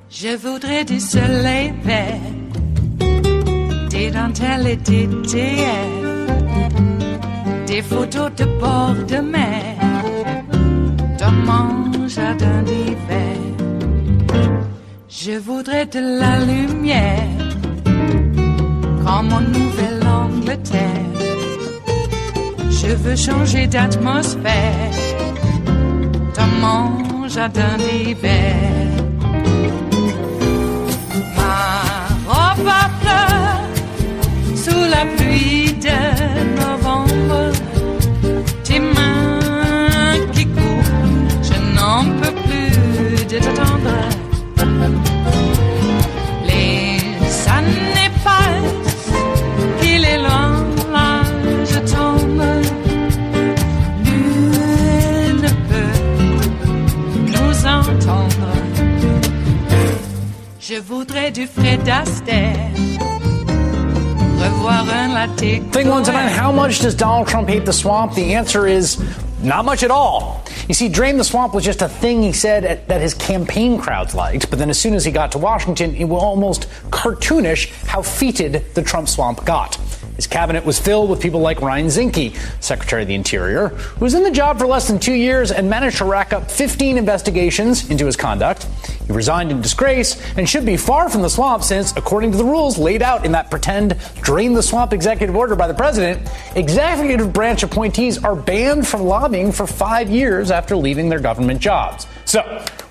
Je voudrais du soleil vert, des dentelles et des théières, des photos de bord de mer, dans mon jardin d'hiver. Je voudrais de la lumière, comme en Nouvelle-Angleterre. Je veux changer d'atmosphère, dans mon jardin d'hiver. Ma fleur sous la pluie de novembre, tes mains qui courent, je n'en peux plus de t'attendre. Les années passent, qu'il est loin, là je tombe. Nul ne peut nous entendre. Je voudrais du Fred Astaire, revoir un latte. Thing one tonight, how much does Donald Trump hate the swamp? The answer is not much at all. You see, Drain the Swamp was just a thing he said that his campaign crowds liked, but then as soon as he got to Washington, it was almost cartoonish how fetid the Trump swamp got. His cabinet was filled with people like Ryan Zinke, Secretary of the Interior, who was in the job for less than 2 years and managed to rack up 15 investigations into his conduct. He resigned in disgrace and should be far from the swamp since, according to the rules laid out in that pretend Drain the Swamp executive order by the president, executive branch appointees are banned from lobbying for 5 years after leaving their government jobs. So,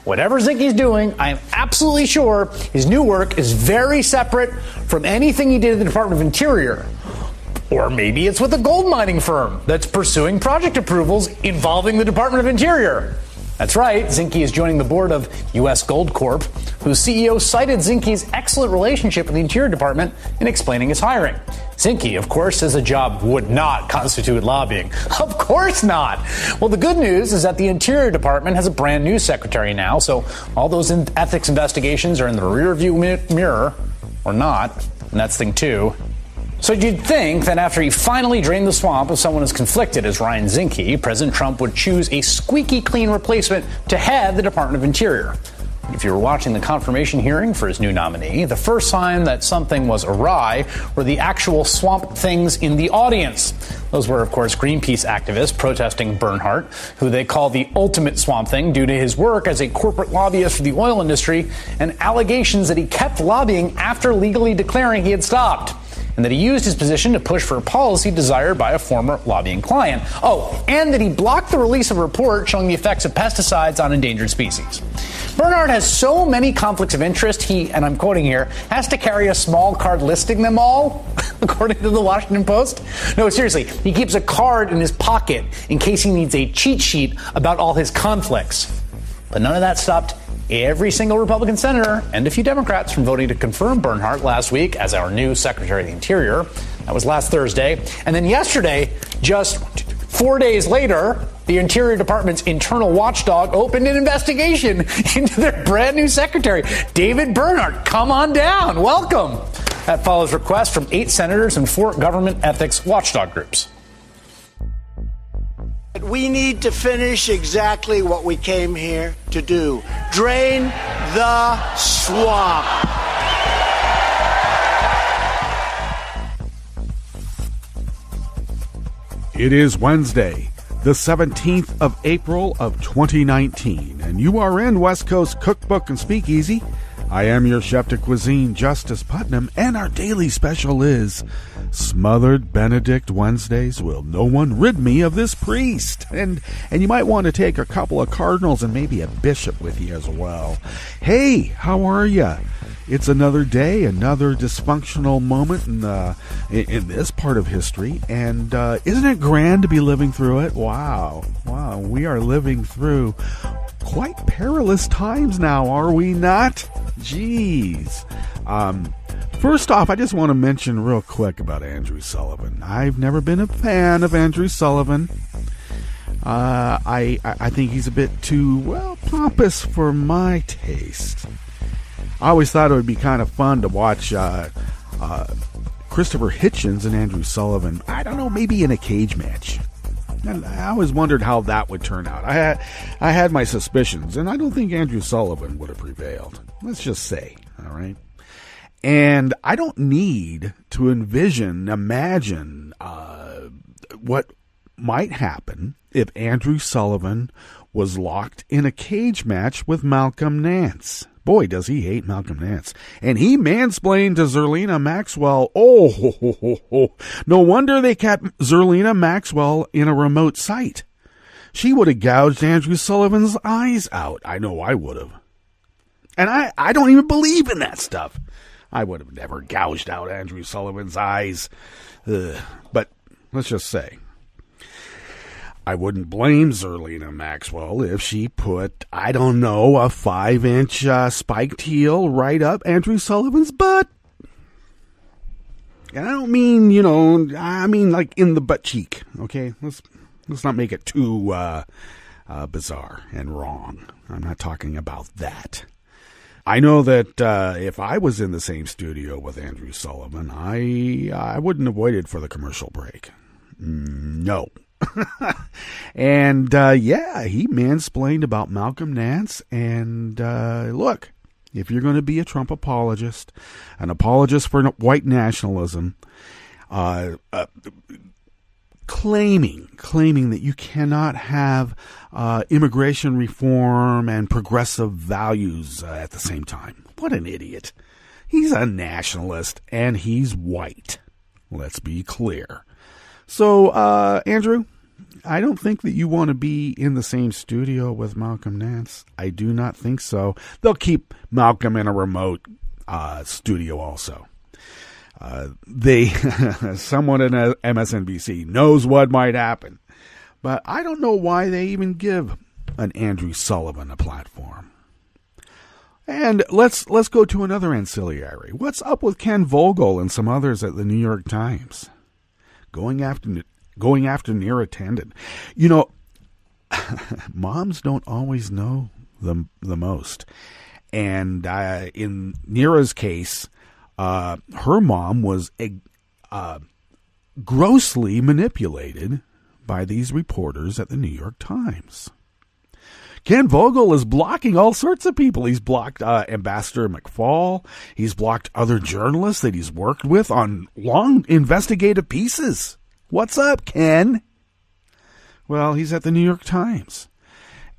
whatever Zinke's doing, I am absolutely sure his new work is very separate from anything he did at the Department of Interior. Or maybe it's with a gold mining firm that's pursuing project approvals involving the Department of Interior. That's right, Zinke is joining the board of U.S. Gold Corp, whose CEO cited Zinke's excellent relationship with the Interior Department in explaining his hiring. Zinke, of course, says the job would not constitute lobbying. Of course not! Well, the good news is that the Interior Department has a brand new secretary now, so all those ethics investigations are in the rearview mirror, or not, and that's thing two. So you'd think that after he finally drained the swamp of someone as conflicted as Ryan Zinke, President Trump would choose a squeaky clean replacement to head the Department of Interior. If you were watching the confirmation hearing for his new nominee, the first sign that something was awry were the actual swamp things in the audience. Those were, of course, Greenpeace activists protesting Bernhardt, who they call the ultimate swamp thing due to his work as a corporate lobbyist for the oil industry and allegations that he kept lobbying after legally declaring he had stopped, and that he used his position to push for a policy desired by a former lobbying client. Oh, and that he blocked the release of a report showing the effects of pesticides on endangered species. Bernhardt has so many conflicts of interest, he, and I'm quoting here, has to carry a small card listing them all, according to the Washington Post. No, seriously, he keeps a card in his pocket in case he needs a cheat sheet about all his conflicts. But none of that stopped every single Republican senator and a few Democrats from voting to confirm Bernhardt last week as our new Secretary of the Interior. That was last Thursday. And then yesterday, just 4 days later, the Interior Department's internal watchdog opened an investigation into their brand new secretary, David Bernhardt. Come on down. Welcome. That follows requests from 8 senators and 4 government ethics watchdog groups. We need to finish exactly what we came here to do. Drain the swamp. It is Wednesday, the 17th of April of 2019, and you are in West Coast Cookbook and Speakeasy. I am your chef de cuisine, Justice Putnam, and our daily special is Smothered Benedict Wednesdays. Will no one rid me of this priest? And you might want to take a couple of cardinals and maybe a bishop with you as well. Hey, how are you? It's another day, another dysfunctional moment in this part of history, and isn't it grand to be living through it? Wow, we are living through quite perilous times now, are we not? Jeez. First off, I just want to mention real quick about Andrew Sullivan. I've never been a fan of Andrew Sullivan. I think he's a bit too, well, pompous for my taste. I always thought it would be kind of fun to watch Christopher Hitchens and Andrew Sullivan, I don't know, maybe in a cage match. And I always wondered how that would turn out. I had my suspicions, and I don't think Andrew Sullivan would have prevailed. Let's just say, all right? And I don't need to imagine what might happen if Andrew Sullivan was locked in a cage match with Malcolm Nance. Boy, does he hate Malcolm Nance. And he mansplained to Zerlina Maxwell. No wonder they kept Zerlina Maxwell in a remote site. She would have gouged Andrew Sullivan's eyes out. I know I would have. And I don't even believe in that stuff. I would have never gouged out Andrew Sullivan's eyes. But let's just say, I wouldn't blame Zerlina Maxwell if she put, I don't know, a 5-inch spiked heel right up Andrew Sullivan's butt. And I don't mean, I mean like in the butt cheek, okay? Let's not make it too bizarre and wrong. I'm not talking about that. I know that if I was in the same studio with Andrew Sullivan, I wouldn't have waited for the commercial break. No. And, he mansplained about Malcolm Nance. And, look, if you're going to be a Trump apologist, an apologist for white nationalism, claiming that you cannot have immigration reform and progressive values at the same time. What an idiot. He's a nationalist, and he's white. Let's be clear. So, Andrew, I don't think that you want to be in the same studio with Malcolm Nance. I do not think so. They'll keep Malcolm in a remote studio also. Someone in MSNBC knows what might happen. But I don't know why they even give an Andrew Sullivan a platform. And let's go to another ancillary. What's up with Ken Vogel and some others at the New York Times? Going after Neera Tanden. Moms don't always know the most. And in Neera's case, her mom was grossly manipulated by these reporters at the New York Times. Ken Vogel is blocking all sorts of people. He's blocked Ambassador McFaul. He's blocked other journalists that he's worked with on long investigative pieces. What's up, Ken? Well, he's at the New York Times.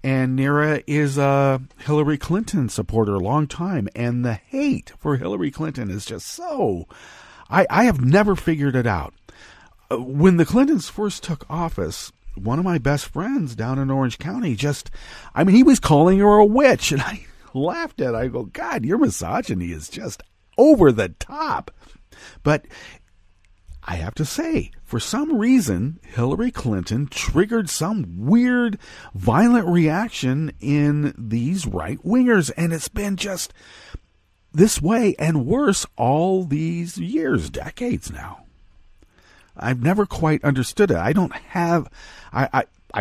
And Neera is a Hillary Clinton supporter a long time. And the hate for Hillary Clinton is just so... I have never figured it out. When the Clintons first took office, one of my best friends down in Orange County he was calling her a witch. And I laughed at it. I go, God, your misogyny is just over the top. But I have to say, for some reason, Hillary Clinton triggered some weird, violent reaction in these right-wingers. And it's been just this way and worse all these years, decades now. I've never quite understood it. I've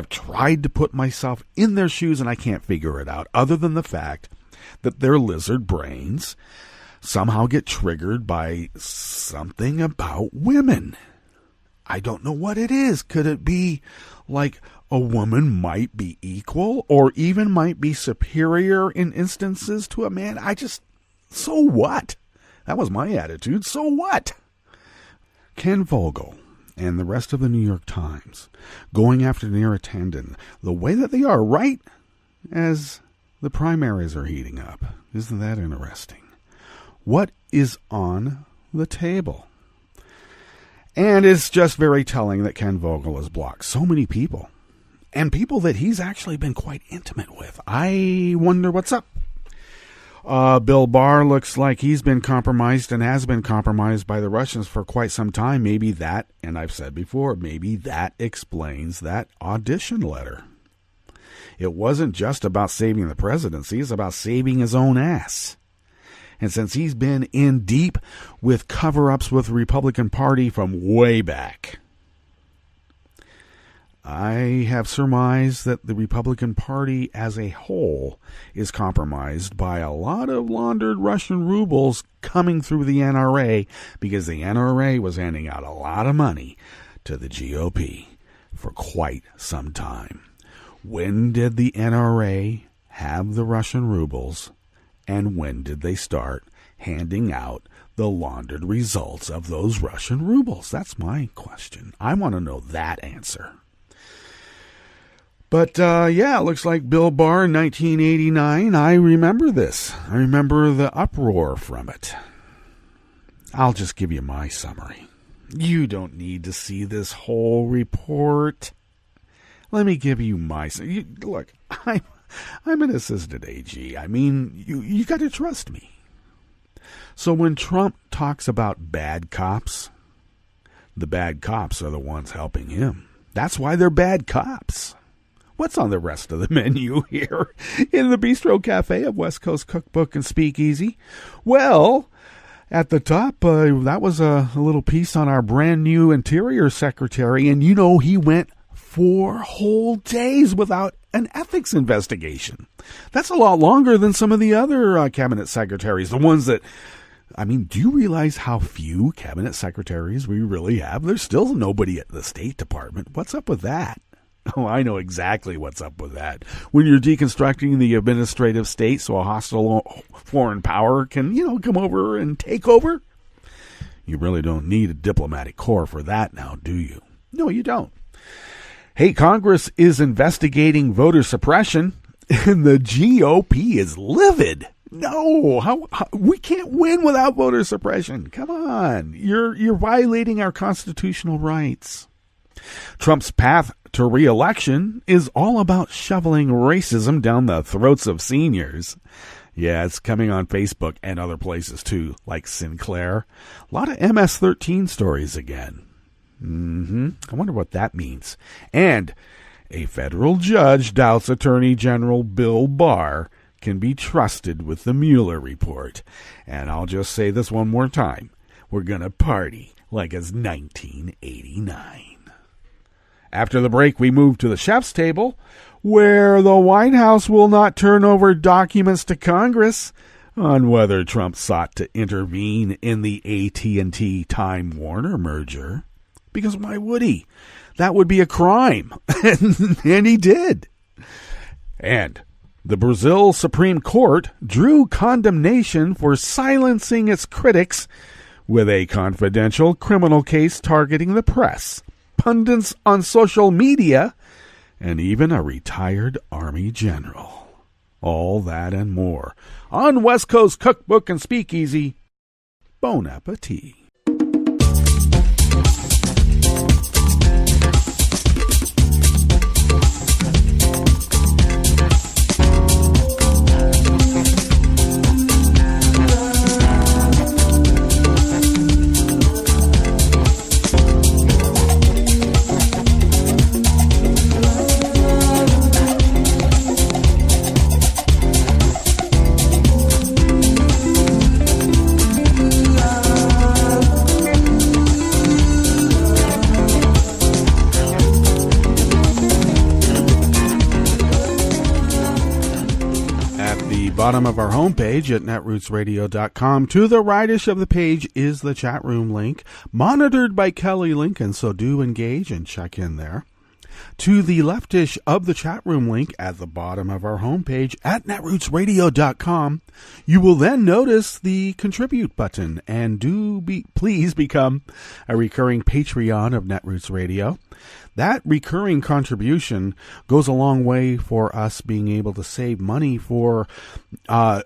tried to put myself in their shoes and I can't figure it out, other than the fact that their lizard brains somehow get triggered by something about women. I don't know what it is. Could it be like a woman might be equal or even might be superior in instances to a man? So what? That was my attitude. So what? Ken Vogel and the rest of the New York Times going after Neera Tanden the way that they are right as the primaries are heating up. Isn't that interesting? What is on the table? And it's just very telling that Ken Vogel has blocked so many people, and people that he's actually been quite intimate with. I wonder what's up. Bill Barr looks like he's been compromised and has been compromised by the Russians for quite some time. Maybe that, and I've said before, maybe that explains that audition letter. It wasn't just about saving the presidency, it's about saving his own ass. And since he's been in deep with cover-ups with the Republican Party from way back, I have surmised that the Republican Party as a whole is compromised by a lot of laundered Russian rubles coming through the NRA, because the NRA was handing out a lot of money to the GOP for quite some time. When did the NRA have the Russian rubles, and when did they start handing out the laundered results of those Russian rubles? That's my question. I want to know that answer. But, it looks like Bill Barr in 1989. I remember this. I remember the uproar from it. I'll just give you my summary. You don't need to see this whole report. Let me give you my... Look, I'm an assistant AG. I mean, you got to trust me. So when Trump talks about bad cops, the bad cops are the ones helping him. That's why they're bad cops. What's on the rest of the menu here in the Bistro Cafe of West Coast Cookbook and Speakeasy? Well, at the top, that was a little piece on our brand new Interior Secretary, and he went 4 whole days without an ethics investigation. That's a lot longer than some of the other cabinet secretaries, the ones that... I mean, do you realize how few cabinet secretaries we really have? There's still nobody at the State Department. What's up with that? Oh, I know exactly what's up with that. When you're deconstructing the administrative state so a hostile foreign power can, come over and take over, you really don't need a diplomatic corps for that now, do you? No, you don't. Hey, Congress is investigating voter suppression, and the GOP is livid. No, how we can't win without voter suppression. Come on, you're violating our constitutional rights. Trump's path to re-election is all about shoveling racism down the throats of seniors. Yeah, it's coming on Facebook and other places too, like Sinclair. A lot of MS-13 stories again. I wonder what that means. And a federal judge doubts Attorney General Bill Barr can be trusted with the Mueller report. And I'll just say this one more time. We're going to party like it's 1989. After the break, we move to the chef's table, where the White House will not turn over documents to Congress on whether Trump sought to intervene in the AT&T Time Warner merger. Because why would he? That would be a crime. And he did. And the Brazil Supreme Court drew condemnation for silencing its critics with a confidential criminal case targeting the press, pundits on social media, and even a retired Army general. All that and more on West Coast Cookbook and Speakeasy. Bon appetit. Bottom of our homepage at netrootsradio.com. To the rightish of the page is the chat room link, monitored by Kelly Lincoln, so do engage and check in there. To the leftish of the chat room link at the bottom of our homepage at netrootsradio.com, you will then notice the contribute button, and please become a recurring Patreon of Netroots Radio. That recurring contribution goes a long way for us being able to save money for the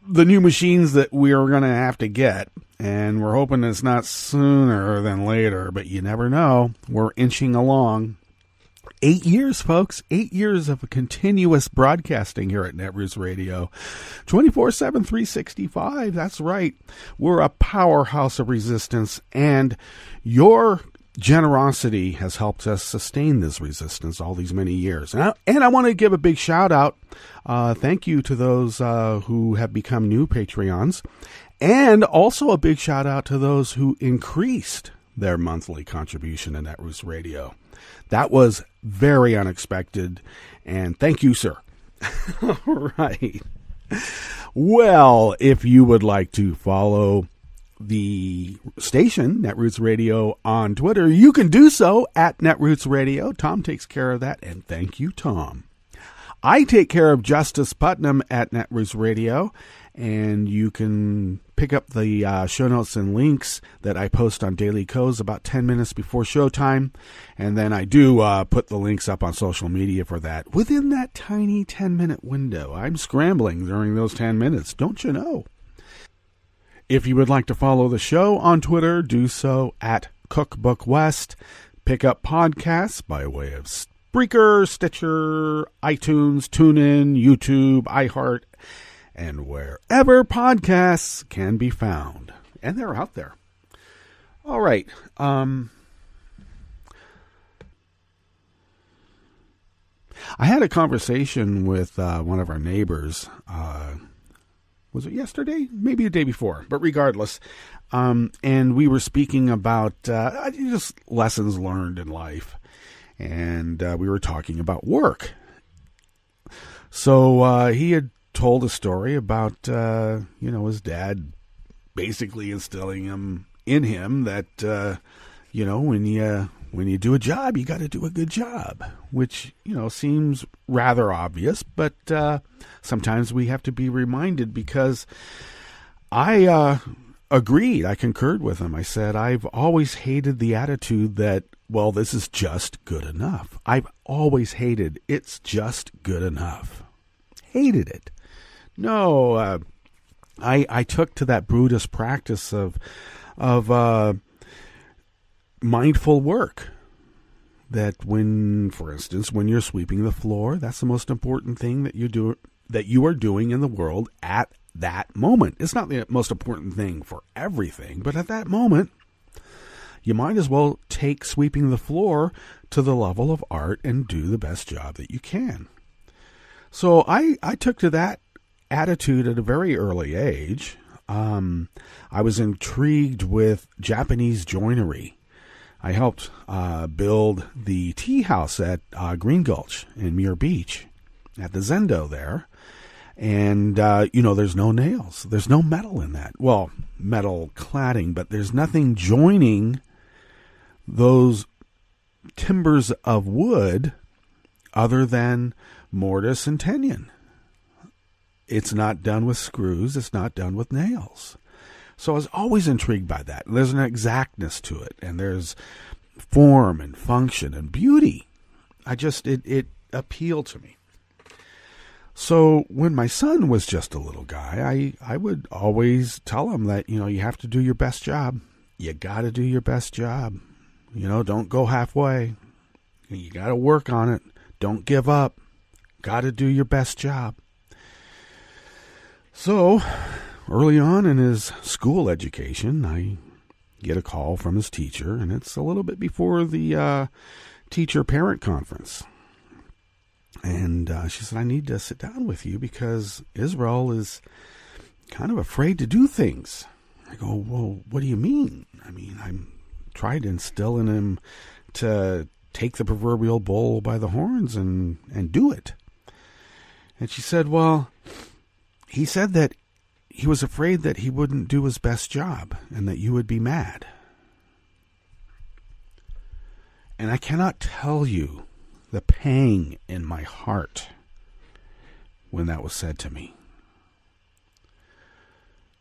new machines that we are going to have to get. And we're hoping it's not sooner than later, but you never know. We're inching along. 8 years, folks. 8 years of continuous broadcasting here at Netroots Radio. 24/7, 365. That's right. We're a powerhouse of resistance. And your generosity has helped us sustain this resistance all these many years. And I want to give a big shout out. Thank you to those who have become new Patreons. And also a big shout out to those who increased their monthly contribution to Netroots Radio. That was very unexpected. And thank you, sir. All right. Well, if you would like to follow the station, Netroots Radio, on Twitter, you can do so at Netroots Radio. Tom takes care of that, and thank you, Tom. I take care of Justice Putnam at Netroots Radio, and you can pick up the show notes and links that I post on Daily Codes about 10 minutes before showtime, and then I do put the links up on social media for that within that tiny 10-minute window. I'm scrambling during those 10 minutes, don't you know? If you would like to follow the show on Twitter, do so at Cookbook West. Pick up podcasts by way of Spreaker, Stitcher, iTunes, TuneIn, YouTube, iHeart, and wherever podcasts can be found. And they're out there. All right. I had a conversation with one of our neighbors. Was it yesterday? Maybe the day before, but regardless. And we were speaking about just lessons learned in life. And we were talking about work. So he had told a story about, his dad basically instilling in him that, when you do a job, you got to do a good job, which, seems rather obvious, but sometimes we have to be reminded, because I agreed. I concurred with him. I said, I've always hated the attitude that, well, this is just good enough. I've always hated it's just good enough. Hated it. No, I took to that Buddhist practice of mindful work. That for instance, when you're sweeping the floor, that's the most important thing that you are doing in the world at that moment. It's not the most important thing for everything, but at that moment, you might as well take sweeping the floor to the level of art and do the best job that you can. So I took to that attitude at a very early age. I was intrigued with Japanese joinery. I helped build the tea house at Green Gulch in Muir Beach at the Zendo there. And, there's no nails. There's no metal in that. Well, metal cladding, but there's nothing joining those timbers of wood other than mortise and tenon. It's not done with screws. It's not done with nails. So I was always intrigued by that. There's an exactness to it, and there's form and function and beauty. It appealed to me. So when my son was just a little guy, I would always tell him that, you have to do your best job. You got to do your best job. Don't go halfway. You got to work on it. Don't give up. Got to do your best job. So early on in his school education, I get a call from his teacher, and it's a little bit before the teacher-parent conference. And she said, I need to sit down with you because Israel is kind of afraid to do things. I go, well, what do you mean? I mean, I'm trying to instill in him to take the proverbial bull by the horns and do it. And she said, well, he said that he was afraid that he wouldn't do his best job and that you would be mad. And I cannot tell you the pang in my heart when that was said to me.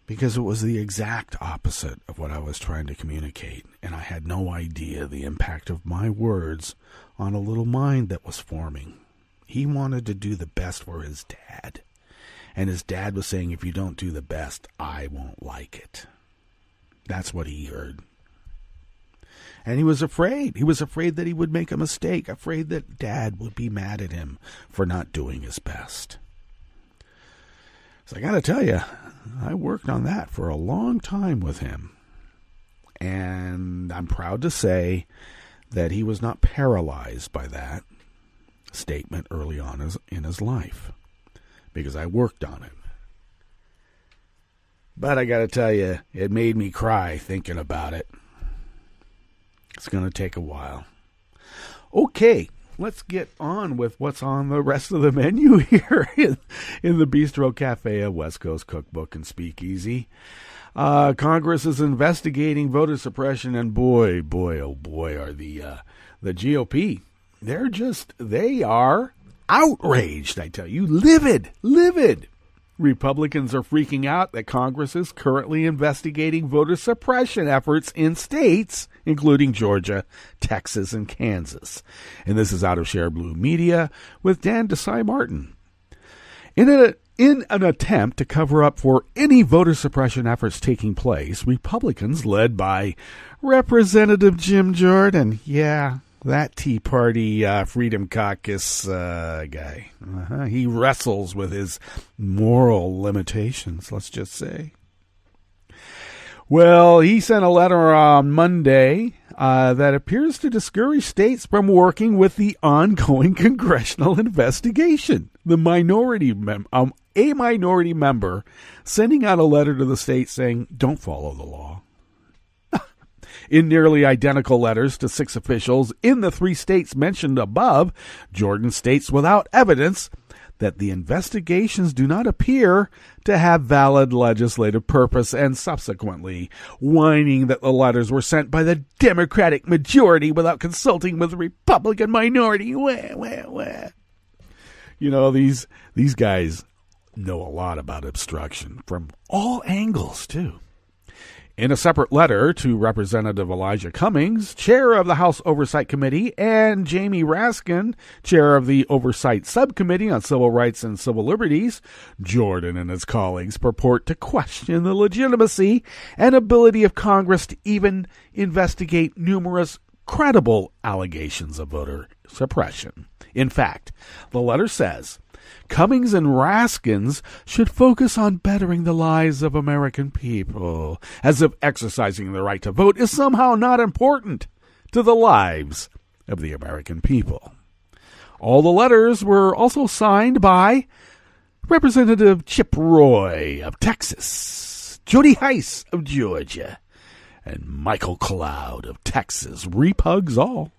Because it was the exact opposite of what I was trying to communicate, and I had no idea the impact of my words on a little mind that was forming. He wanted to do the best for his dad, and his dad was saying, if you don't do the best, I won't like it. That's what he heard. And he was afraid. He was afraid that he would make a mistake, afraid that Dad would be mad at him for not doing his best. So I got to tell you, I worked on that for a long time with him. And I'm proud to say that he was not paralyzed by that statement early on in his life, because I worked on it. But I got to tell you, it made me cry thinking about it. It's going to take a while. Okay, let's get on with what's on the rest of the menu here in the Bistro Cafe of West Coast Cookbook and Speakeasy. Congress is investigating voter suppression, and boy, oh boy, are the GOP. They are outraged, I tell you, livid. Republicans are freaking out that Congress is currently investigating voter suppression efforts in states, including Georgia, Texas, and Kansas. And this is out of Share Blue Media with Dan Desai-Martin. In an attempt to cover up for any voter suppression efforts taking place, Republicans, led by Representative Jim Jordan, that Tea Party Freedom Caucus guy, he wrestles with his moral limitations, let's just say. Well, he sent a letter on Monday that appears to discourage states from working with the ongoing congressional investigation. A minority member sending out a letter to the state saying, don't follow the law. In nearly identical letters to 6 officials in the 3 states mentioned above, Jordan states without evidence that the investigations do not appear to have valid legislative purpose, and subsequently whining that the letters were sent by the Democratic majority without consulting with the Republican minority. You know, these guys know a lot about obstruction from all angles, too. In a separate letter to Representative Elijah Cummings, chair of the House Oversight Committee, and Jamie Raskin, chair of the Oversight Subcommittee on Civil Rights and Civil Liberties, Jordan and his colleagues purport to question the legitimacy and ability of Congress to even investigate numerous credible allegations of voter suppression. In fact, the letter says, Cummings and Raskins should focus on bettering the lives of American people, as if exercising the right to vote is somehow not important to the lives of the American people. All the letters were also signed by Representative Chip Roy of Texas, Jody Hice of Georgia, and Michael Cloud of Texas. Repugs all.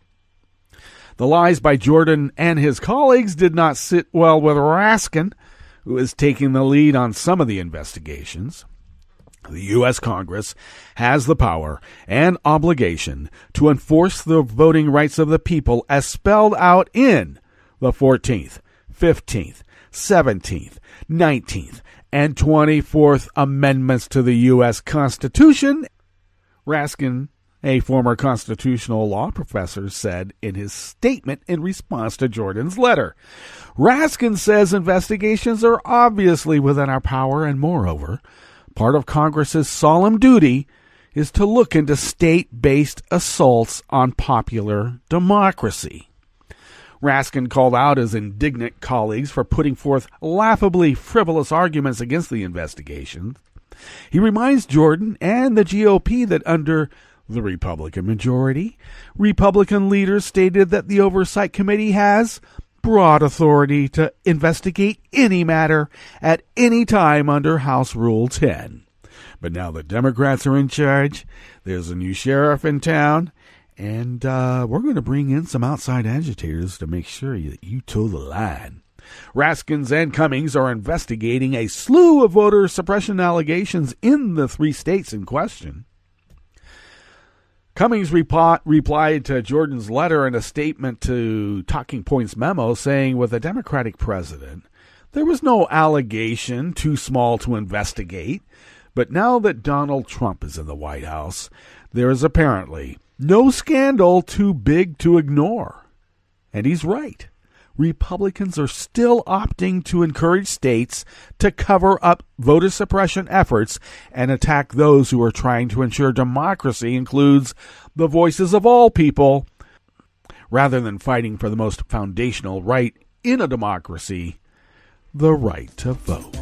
The lies by Jordan and his colleagues did not sit well with Raskin, who is taking the lead on some of the investigations. The U.S. Congress has the power and obligation to enforce the voting rights of the people as spelled out in the 14th, 15th, 17th, 19th, and 24th Amendments to the U.S. Constitution. Raskin, a former constitutional law professor, said in his statement in response to Jordan's letter. Raskin says investigations are obviously within our power, and moreover, part of Congress's solemn duty is to look into state-based assaults on popular democracy. Raskin called out his indignant colleagues for putting forth laughably frivolous arguments against the investigation. He reminds Jordan and the GOP that under the Republican majority, Republican leaders stated that the Oversight Committee has broad authority to investigate any matter at any time under House Rule 10. But now the Democrats are in charge, there's a new sheriff in town, and we're going to bring in some outside agitators to make sure that you toe the line. Raskins and Cummings are investigating a slew of voter suppression allegations in the 3 states in question. Cummings replied to Jordan's letter in a statement to Talking Points memo saying, with a Democratic president, there was no allegation too small to investigate, but now that Donald Trump is in the White House, there is apparently no scandal too big to ignore. And he's right. Republicans are still opting to encourage states to cover up voter suppression efforts and attack those who are trying to ensure democracy includes the voices of all people, rather than fighting for the most foundational right in a democracy, the right to vote.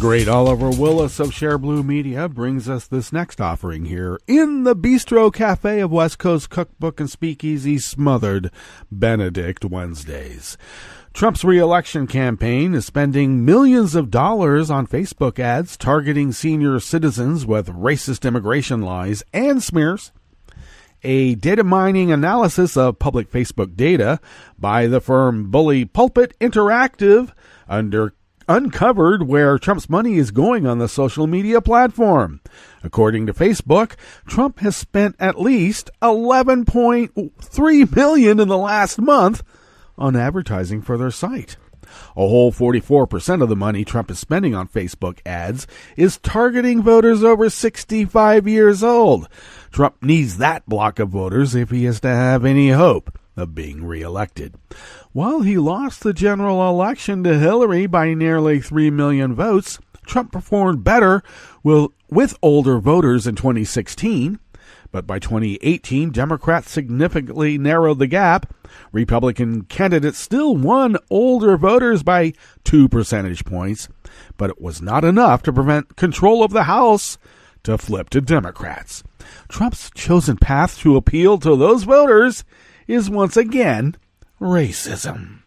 great Oliver Willis of Share Blue Media brings us this next offering here in the Bistro Cafe of West Coast Cookbook and Speakeasy, Smothered Benedict Wednesdays. Trump's re-election campaign is spending millions of dollars on Facebook ads targeting senior citizens with racist immigration lies and smears. A data mining analysis of public Facebook data by the firm Bully Pulpit Interactive uncovered where Trump's money is going on the social media platform. According to Facebook, Trump has spent at least $11.3 million in the last month on advertising for their site. A whole 44% of the money Trump is spending on Facebook ads is targeting voters over 65 years old. Trump needs that block of voters if he is to have any hope of being reelected. While he lost the general election to Hillary by nearly 3 million votes, Trump performed better with older voters in 2016. But by 2018, Democrats significantly narrowed the gap. Republican candidates still won older voters by 2 percentage points, but it was not enough to prevent control of the House to flip to Democrats. Trump's chosen path to appeal to those voters is once again racism.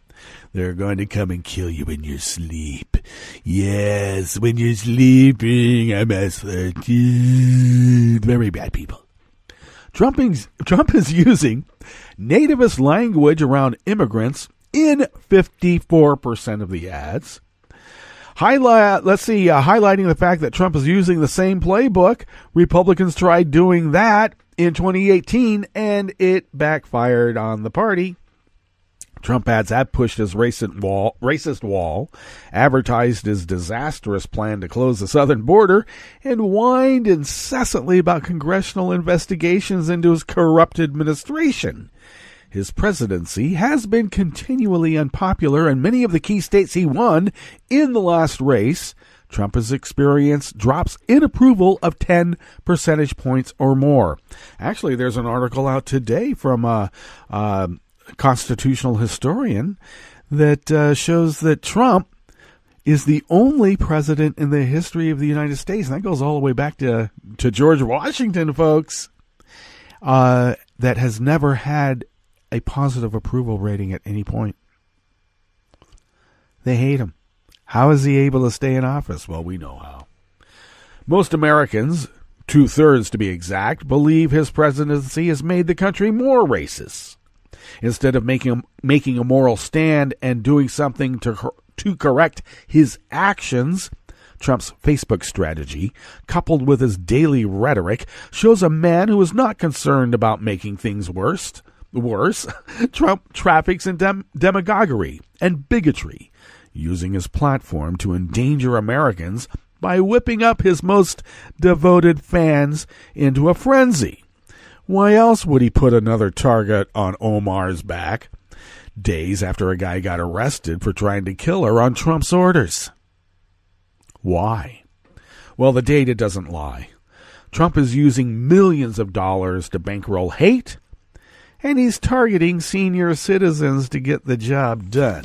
They're going to come and kill you in your sleep. Yes, when you're sleeping, MS-13. Very bad people. Trump is using nativist language around immigrants in 54% of the ads. Highlighting the fact that Trump is using the same playbook. Republicans tried doing that in 2018, and it backfired on the party. Trump ads have pushed his racist wall, advertised his disastrous plan to close the southern border, and whined incessantly about congressional investigations into his corrupt administration. His presidency has been continually unpopular in many of the key states he won in the last race. Trump has experienced drops in approval of 10 percentage points or more. Actually, there's an article out today from constitutional historian that shows that Trump is the only president in the history of the United States, and that goes all the way back to George Washington, folks, that has never had a positive approval rating at any point. They hate him. How is he able to stay in office? Well, we know how. Most Americans, 2/3 to be exact, believe his presidency has made the country more racist. Instead of making a moral stand and doing something to correct his actions, Trump's Facebook strategy, coupled with his daily rhetoric, shows a man who is not concerned about making things worse. Trump traffics in demagoguery and bigotry, using his platform to endanger Americans by whipping up his most devoted fans into a frenzy. Why else would he put another target on Omar's back days after a guy got arrested for trying to kill her on Trump's orders? Why? Well, the data doesn't lie. Trump is using millions of dollars to bankroll hate, and he's targeting senior citizens to get the job done.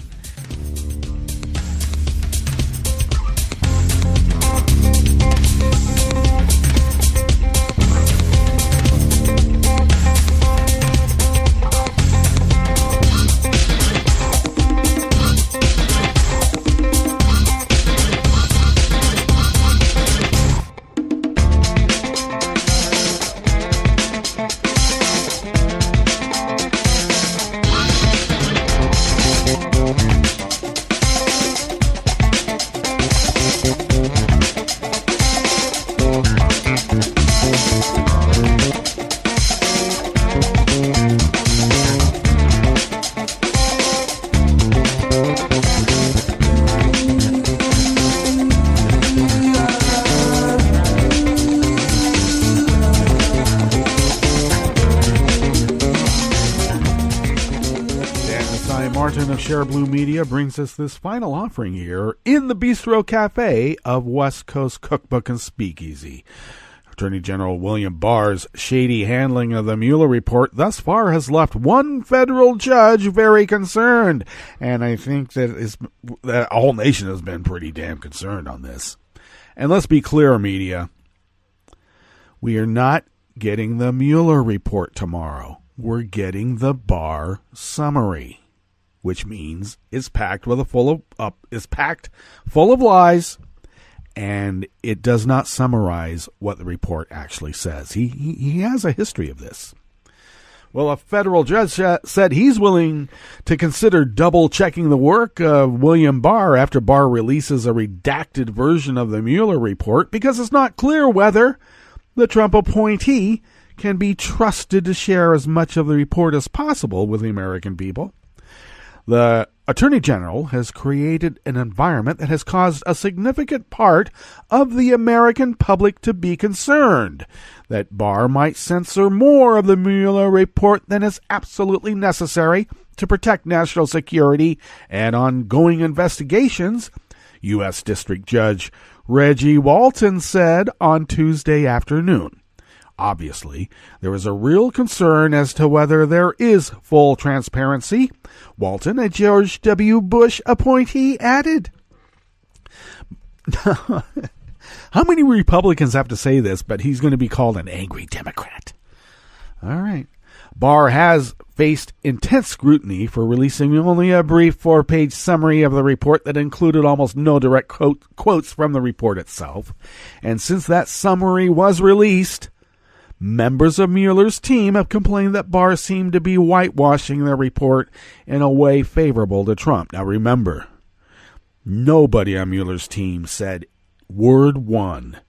Share Blue Media brings us this final offering here in the Bistro Cafe of West Coast Cookbook and Speakeasy. Attorney General Bill Barr's shady handling of the Mueller report thus far has left one federal judge very concerned, and I think that the whole nation has been pretty damn concerned on this. And let's be clear, media. We are not getting the Mueller report tomorrow. We're getting the Barr summary, which means it's packed full of lies, and it does not summarize what the report actually says. He has a history of this. Well, a federal judge said he's willing to consider double-checking the work of William Barr after Barr releases a redacted version of the Mueller report because it's not clear whether the Trump appointee can be trusted to share as much of the report as possible with the American people. The Attorney General has created an environment that has caused a significant part of the American public to be concerned that Barr might censor more of the Mueller report than is absolutely necessary to protect national security and ongoing investigations, U.S. District Judge Reggie Walton said on Tuesday afternoon. Obviously, there is a real concern as to whether there is full transparency, Walton, a George W. Bush appointee, added. How many Republicans have to say this, but he's going to be called an angry Democrat? All right. Barr has faced intense scrutiny for releasing only a brief 4-page summary of the report that included almost no direct quotes from the report itself. And since that summary was released, members of Mueller's team have complained that Barr seemed to be whitewashing their report in a way favorable to Trump. Now remember, nobody on Mueller's team said word one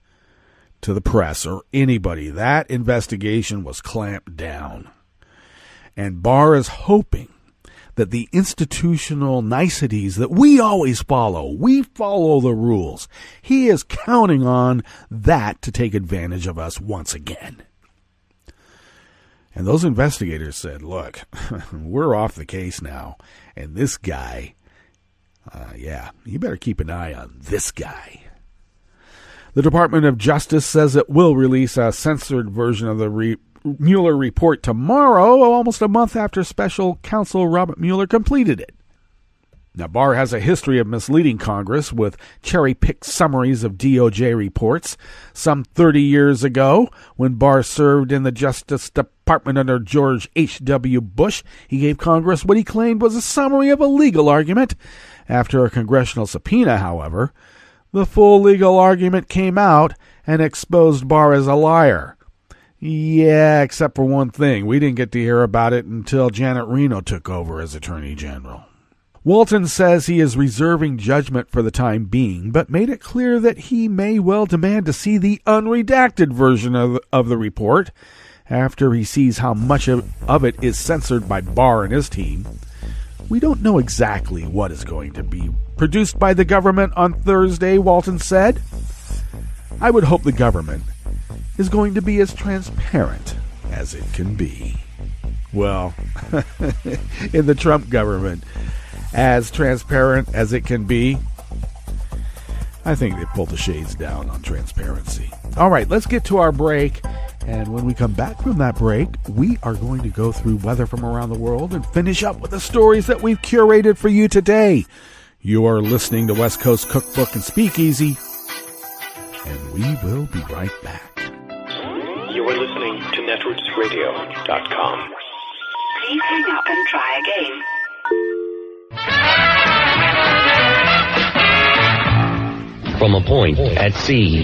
to the press or anybody. That investigation was clamped down. And Barr is hoping that the institutional niceties that we always follow, we follow the rules. He is counting on that to take advantage of us once again. And those investigators said, look, we're off the case now. And this guy, you better keep an eye on this guy. The Department of Justice says it will release a censored version of the Mueller report tomorrow, almost a month after special counsel Robert Mueller completed it. Now, Barr has a history of misleading Congress with cherry-picked summaries of DOJ reports. Some 30 years ago, when Barr served in the Justice Department under George H.W. Bush, he gave Congress what he claimed was a summary of a legal argument. After a congressional subpoena, however, the full legal argument came out and exposed Barr as a liar. Yeah, except for one thing. We didn't get to hear about it until Janet Reno took over as Attorney General. Walton says he is reserving judgment for the time being, but made it clear that he may well demand to see the unredacted version of the report after he sees how much of it is censored by Barr and his team. We don't know exactly what is going to be produced by the government on Thursday, Walton said. I would hope the government is going to be as transparent as it can be. Well, in the Trump government, as transparent as it can be, I think they pulled the shades down on transparency. All right, let's get to our break. And when we come back from that break, we are going to go through weather from around the world and finish up with the stories that we've curated for you today. You are listening to West Coast Cookbook and Speakeasy, and we will be right back. You are listening to netrootsradio.com. Please hang up and try again. From a point at sea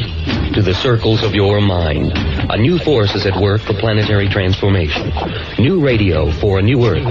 to the circles of your mind, a new force is at work for planetary transformation. New radio for a new Earth.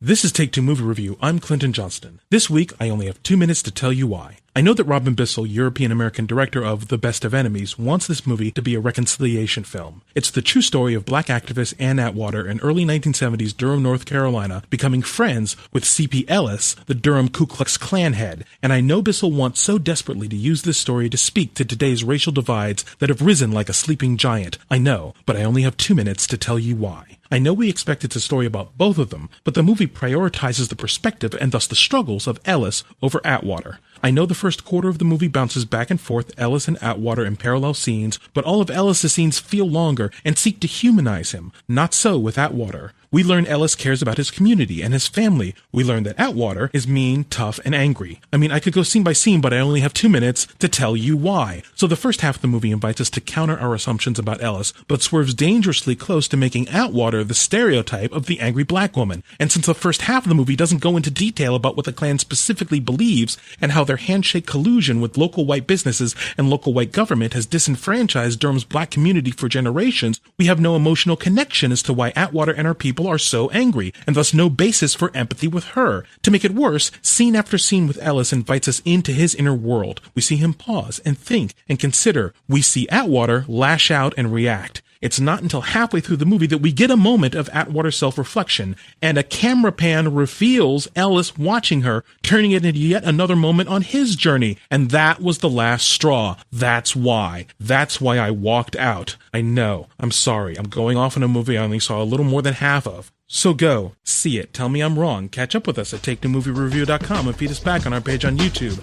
This is Take Two Movie Review. I'm Clinton Johnston. This week, I only have 2 minutes to tell you why. I know that Robin Bissell, European-American director of The Best of Enemies, wants this movie to be a reconciliation film. It's the true story of black activist Ann Atwater in early 1970s Durham, North Carolina, becoming friends with C.P. Ellis, the Durham Ku Klux Klan head. And I know Bissell wants so desperately to use this story to speak to today's racial divides that have risen like a sleeping giant. I know, but I only have 2 minutes to tell you why. I know we expect it's a story about both of them, but the movie prioritizes the perspective and thus the struggles of Ellis over Atwater. I know the first quarter of the movie bounces back and forth, Ellis and Atwater in parallel scenes, but all of Ellis' scenes feel longer and seek to humanize him. Not so with Atwater. We learn Ellis cares about his community and his family. We learn that Atwater is mean, tough, and angry. I mean, I could go scene by scene, but I only have 2 minutes to tell you why. So the first half of the movie invites us to counter our assumptions about Ellis, but swerves dangerously close to making Atwater the stereotype of the angry black woman. And since the first half of the movie doesn't go into detail about what the Klan specifically believes and how their handshake collusion with local white businesses and local white government has disenfranchised Durham's black community for generations, we have no emotional connection as to why Atwater and her people are so angry, and thus no basis for empathy with her. To make it worse, scene after scene with Ellis invites us into his inner world. We see him pause and think and consider. We see Atwater lash out and react. It's not until halfway through the movie that we get a moment of Atwater's self-reflection, and a camera pan reveals Ellis watching her, turning it into yet another moment on his journey. And that was the last straw. That's why. That's why I walked out. I know. I'm sorry. I'm going off on a movie I only saw a little more than half of. So go, see it, tell me I'm wrong, catch up with us at TakeTwoMovieReview.com and feed us back on our page on YouTube.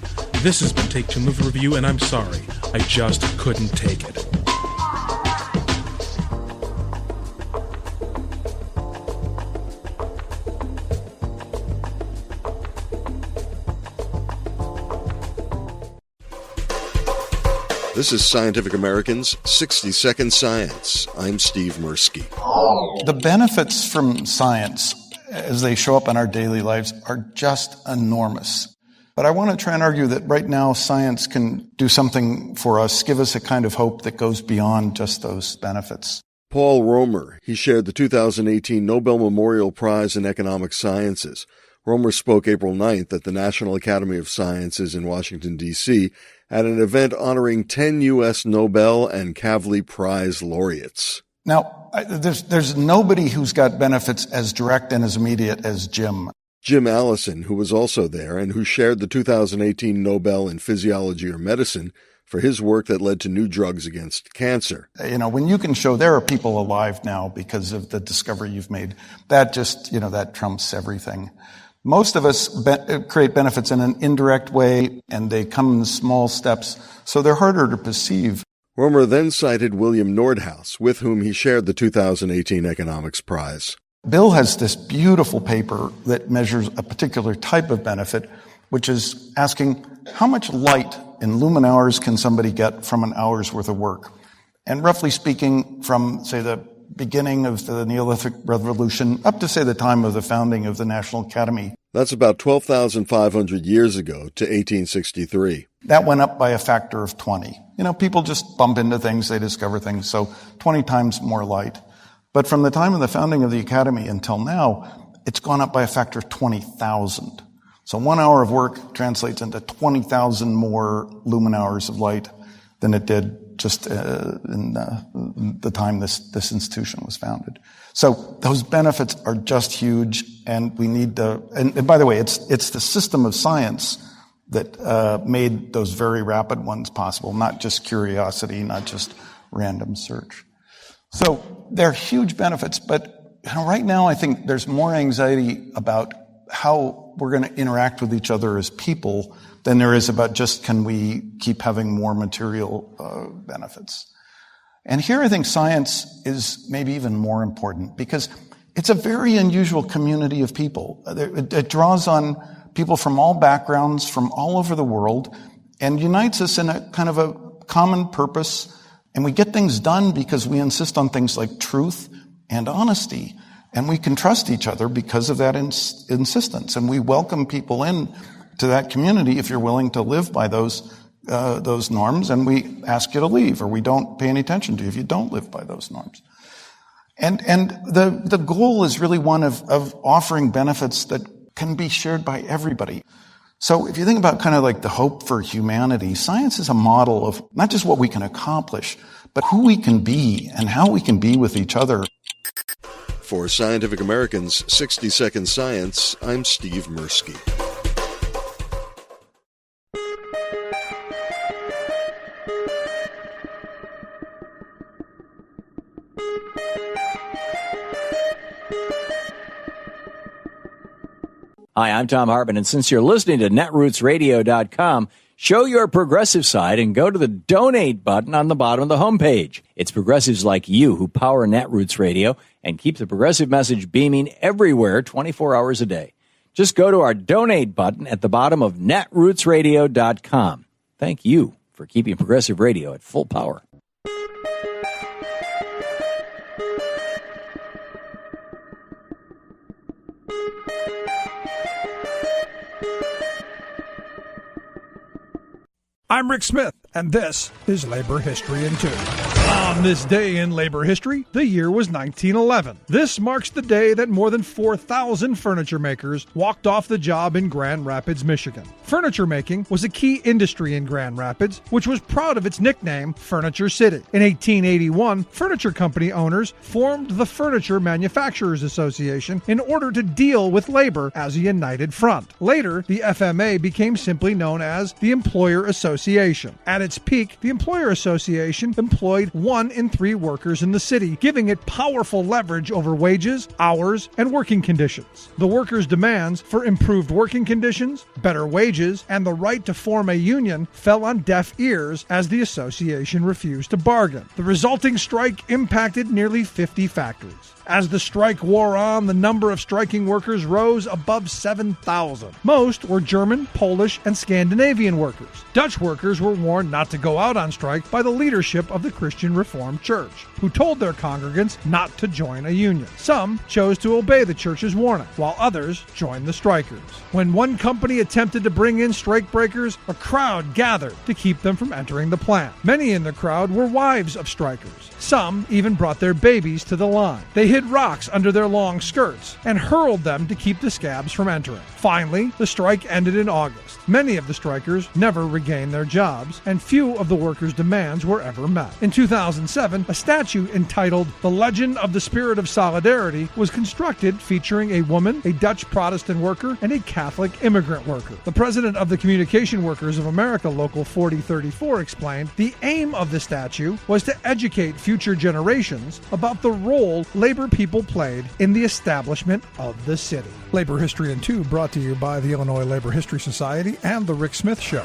This has been Take Two Movie Review, and I'm sorry. I just couldn't take it. This is Scientific American's 60-Second Science. I'm Steve Mirsky. The benefits from science, as they show up in our daily lives, are just enormous. But I want to try and argue that right now science can do something for us, give us a kind of hope that goes beyond just those benefits. Paul Romer, he shared the 2018 Nobel Memorial Prize in Economic Sciences. Romer spoke April 9th at the National Academy of Sciences in Washington, D.C., at an event honoring 10 U.S. Nobel and Kavli Prize laureates. Now, there's nobody who's got benefits as direct and as immediate as Jim. Jim Allison, who was also there and who shared the 2018 Nobel in Physiology or Medicine for his work that led to new drugs against cancer. You know, when you can show there are people alive now because of the discovery you've made, that just, that trumps everything. Most of us create benefits in an indirect way, and they come in small steps, so they're harder to perceive. Romer then cited William Nordhaus, with whom he shared the 2018 Economics Prize. Bill has this beautiful paper that measures a particular type of benefit, which is asking how much light in lumen hours can somebody get from an hour's worth of work. And roughly speaking, from, say, the beginning of the Neolithic Revolution up to, say, the time of the founding of the National Academy. That's about 12,500 years ago to 1863. That went up by a factor of 20. People just bump into things, they discover things, so 20 times more light. But from the time of the founding of the Academy until now, it's gone up by a factor of 20,000. So 1 hour of work translates into 20,000 more lumen hours of light than it did just in the time this institution was founded. So those benefits are just huge, and we need to. And by the way, it's the system of science that made those very rapid ones possible, not just curiosity, not just random search. So they're huge benefits, but right now I think there's more anxiety about how we're going to interact with each other as people than there is about just can we keep having more material benefits. And here I think science is maybe even more important because it's a very unusual community of people. It draws on people from all backgrounds, from all over the world, and unites us in a kind of a common purpose. And we get things done because we insist on things like truth and honesty. And we can trust each other because of that insistence. And we welcome people in to that community if you're willing to live by those norms, and we ask you to leave, or we don't pay any attention to you if you don't live by those norms. And the goal is really one of offering benefits that can be shared by everybody. So if you think about kind of like the hope for humanity, science is a model of not just what we can accomplish, but who we can be and how we can be with each other. For Scientific American's 60-Second Science, I'm Steve Mirsky. Hi, I'm Tom Hartman, and since you're listening to netrootsradio.com, Show your progressive side and go to the donate button on the bottom of the homepage. It's progressives like you who power Netroots Radio and keep the progressive message beaming everywhere 24 hours a day. Just go to our donate button at the bottom of netrootsradio.com. Thank you for keeping progressive radio at full power. I'm Rick Smith, and this is Labor History in 2. On this day in labor history, the year was 1911. This marks the day that more than 4,000 furniture makers walked off the job in Grand Rapids, Michigan. Furniture making was a key industry in Grand Rapids, which was proud of its nickname, Furniture City. In 1881, furniture company owners formed the Furniture Manufacturers Association in order to deal with labor as a united front. Later, the FMA became simply known as the Employer Association. At its peak, the Employer Association employed 1 in 3 workers in the city, giving it powerful leverage over wages, hours, and working conditions. The workers' demands for improved working conditions, better wages, and the right to form a union fell on deaf ears as the association refused to bargain. The resulting strike impacted nearly 50 factories. As the strike wore on, the number of striking workers rose above 7,000. Most were German, Polish, and Scandinavian workers. Dutch workers were warned not to go out on strike by the leadership of the Christian Reformed Church, who told their congregants not to join a union. Some chose to obey the church's warning, while others joined the strikers. When one company attempted to bring in strike breakers, a crowd gathered to keep them from entering the plant. Many in the crowd were wives of strikers. Some even brought their babies to the line. They hid rocks under their long skirts and hurled them to keep the scabs from entering. Finally, the strike ended in August. Many of the strikers never regained their jobs, and few of the workers' demands were ever met. In 2007, a statue entitled The Legend of the Spirit of Solidarity was constructed featuring a woman, a Dutch Protestant worker, and a Catholic immigrant worker. The president of the Communication Workers of America, Local 4034, explained the aim of the statue was to educate future generations about the role labor people played in the establishment of the city. Labor History in 2 brought to you by the Illinois Labor History Society and The Rick Smith Show.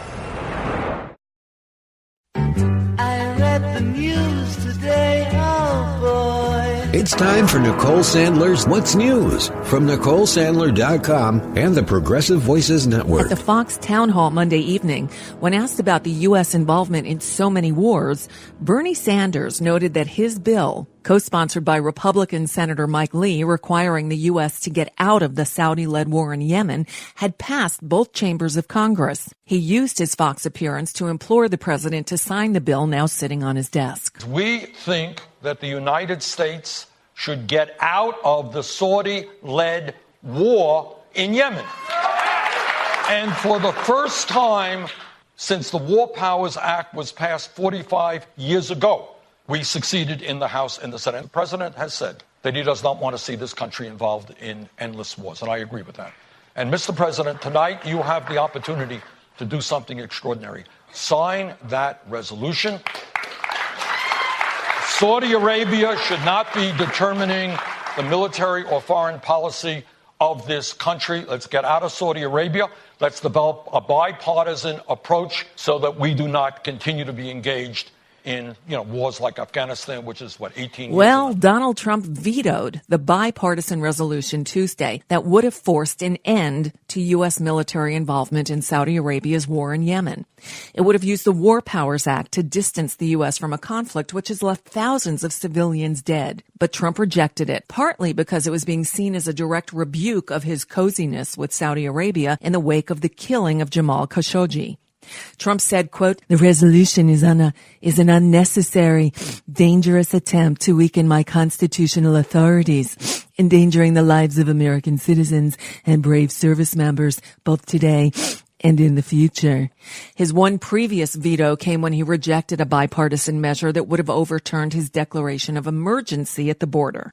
I read the news today, oh boy. It's time for Nicole Sandler's What's News from NicoleSandler.com and the Progressive Voices Network. At the Fox Town Hall Monday evening, when asked about the U.S. involvement in so many wars, Bernie Sanders noted that his bill, co-sponsored by Republican Senator Mike Lee, requiring the U.S. to get out of the Saudi-led war in Yemen, had passed both chambers of Congress. He used his Fox appearance to implore the president to sign the bill now sitting on his desk. We think that the United States should get out of the Saudi-led war in Yemen. And for the first time since the War Powers Act was passed 45 years ago, we succeeded in the House and the Senate. The president has said that he does not want to see this country involved in endless wars, and I agree with that. And, Mr. President, tonight you have the opportunity to do something extraordinary. Sign that resolution. Saudi Arabia should not be determining the military or foreign policy of this country. Let's get out of Saudi Arabia. Let's develop a bipartisan approach so that we do not continue to be engaged in, wars like Afghanistan, which is, 18 years Well, Donald Trump vetoed the bipartisan resolution Tuesday that would have forced an end to U.S. military involvement in Saudi Arabia's war in Yemen. It would have used the War Powers Act to distance the U.S. from a conflict which has left thousands of civilians dead. But Trump rejected it, partly because it was being seen as a direct rebuke of his coziness with Saudi Arabia in the wake of the killing of Jamal Khashoggi. Trump said, quote, "The resolution is an unnecessary, dangerous attempt to weaken my constitutional authorities, endangering the lives of American citizens and brave service members, both today and in the future." His one previous veto came when he rejected a bipartisan measure that would have overturned his declaration of emergency at the border.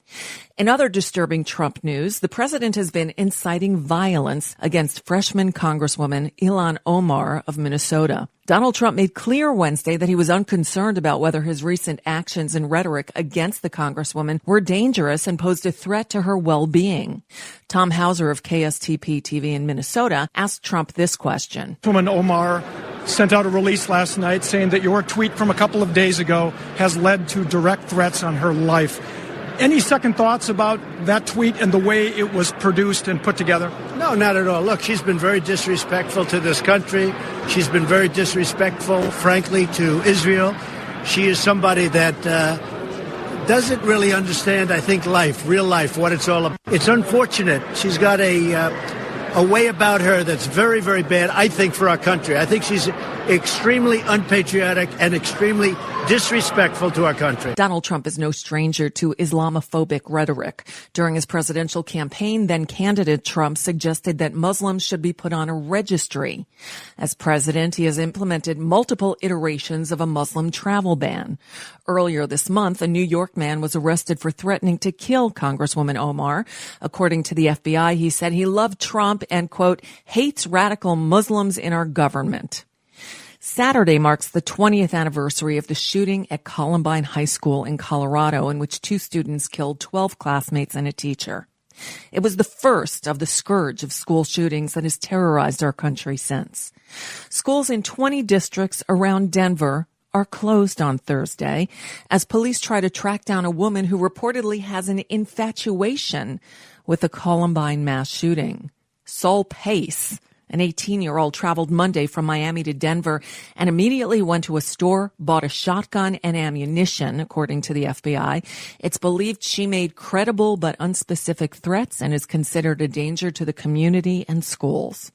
In other disturbing Trump news, the president has been inciting violence against freshman Congresswoman Ilhan Omar of Minnesota. Donald Trump made clear Wednesday that he was unconcerned about whether his recent actions and rhetoric against the Congresswoman were dangerous and posed a threat to her well-being. Tom Hauser of KSTP TV in Minnesota asked Trump this question. Woman Omar sent out a release last night saying that your tweet from a couple of days ago has led to direct threats on her life. Any second thoughts about that tweet and the way it was produced and put together? No, not at all. Look, she's been very disrespectful to this country. She's been very disrespectful, frankly, to Israel. She is somebody that doesn't really understand, I think, real life, what it's all about. It's unfortunate. She's got a way about her that's very, very bad, I think, for our country. I think she's extremely unpatriotic and extremely disrespectful to our country. Donald Trump is no stranger to Islamophobic rhetoric. During his presidential campaign, then candidate Trump suggested that Muslims should be put on a registry. As president, he has implemented multiple iterations of a Muslim travel ban. Earlier this month, a New York man was arrested for threatening to kill Congresswoman Omar. According to the FBI, he said he loved Trump and, quote, hates radical Muslims in our government. Saturday marks the 20th anniversary of the shooting at Columbine High School in Colorado, in which 2 students killed 12 classmates and a teacher. It was the first of the scourge of school shootings that has terrorized our country since. Schools in 20 districts around Denver are closed on Thursday as police try to track down a woman who reportedly has an infatuation with the Columbine mass shooting. Saul Pace, an 18-year-old, traveled Monday from Miami to Denver and immediately went to a store, bought a shotgun and ammunition, according to the FBI. It's believed she made credible but unspecific threats and is considered a danger to the community and schools.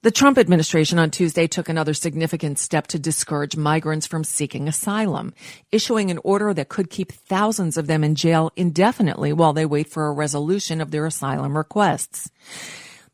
The Trump administration on Tuesday took another significant step to discourage migrants from seeking asylum, issuing an order that could keep thousands of them in jail indefinitely while they wait for a resolution of their asylum requests.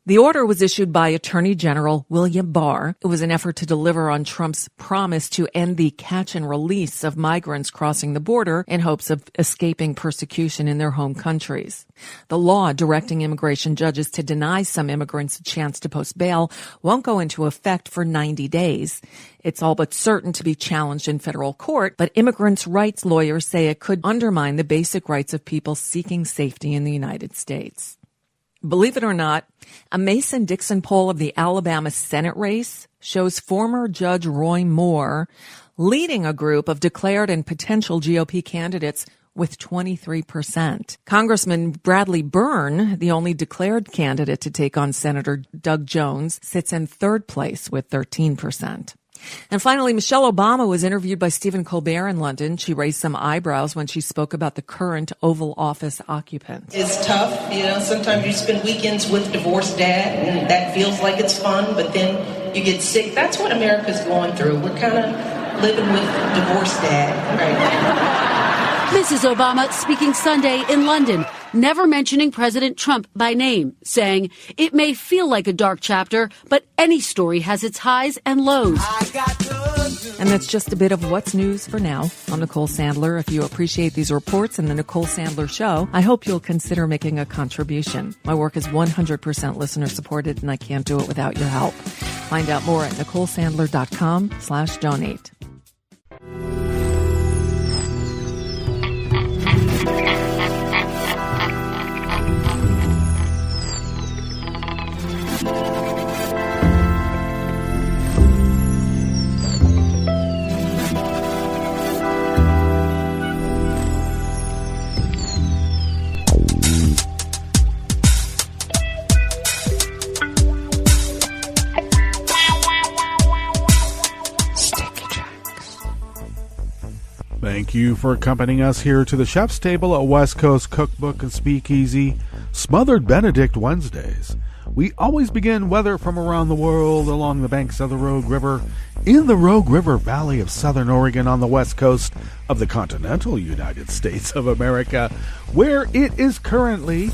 The order was issued by Attorney General Bill Barr. It was an effort to deliver on Trump's promise to end the catch and release of migrants crossing the border in hopes of escaping persecution in their home countries. The law directing immigration judges to deny some immigrants a chance to post bail won't go into effect for 90 days. It's all but certain to be challenged in federal court, but immigrants' rights lawyers say it could undermine the basic rights of people seeking safety in the United States. Believe it or not, a Mason-Dixon poll of the Alabama Senate race shows former Judge Roy Moore leading a group of declared and potential GOP candidates with 23%. Congressman Bradley Byrne, the only declared candidate to take on Senator Doug Jones, sits in third place with 13%. And finally, Michelle Obama was interviewed by Stephen Colbert in London. She raised some eyebrows when she spoke about the current Oval Office occupant. It's tough. Sometimes you spend weekends with divorced dad, and that feels like it's fun, but then you get sick. That's what America's going through. We're kind of living with divorced dad right now. Mrs. Obama speaking Sunday in London, never mentioning President Trump by name, saying, it may feel like a dark chapter, but any story has its highs and lows. And that's just a bit of what's news for now. I'm Nicole Sandler. If you appreciate these reports and the Nicole Sandler Show, I hope you'll consider making a contribution. My work is 100% listener supported, and I can't do it without your help. Find out more at NicoleSandler.com/donate. Thank you for accompanying us here to the chef's table at West Coast Cookbook and Speakeasy, Smothered Benedict Wednesdays. We always begin weather from around the world along the banks of the Rogue River, in the Rogue River Valley of Southern Oregon on the west coast of the continental United States of America, where it is currently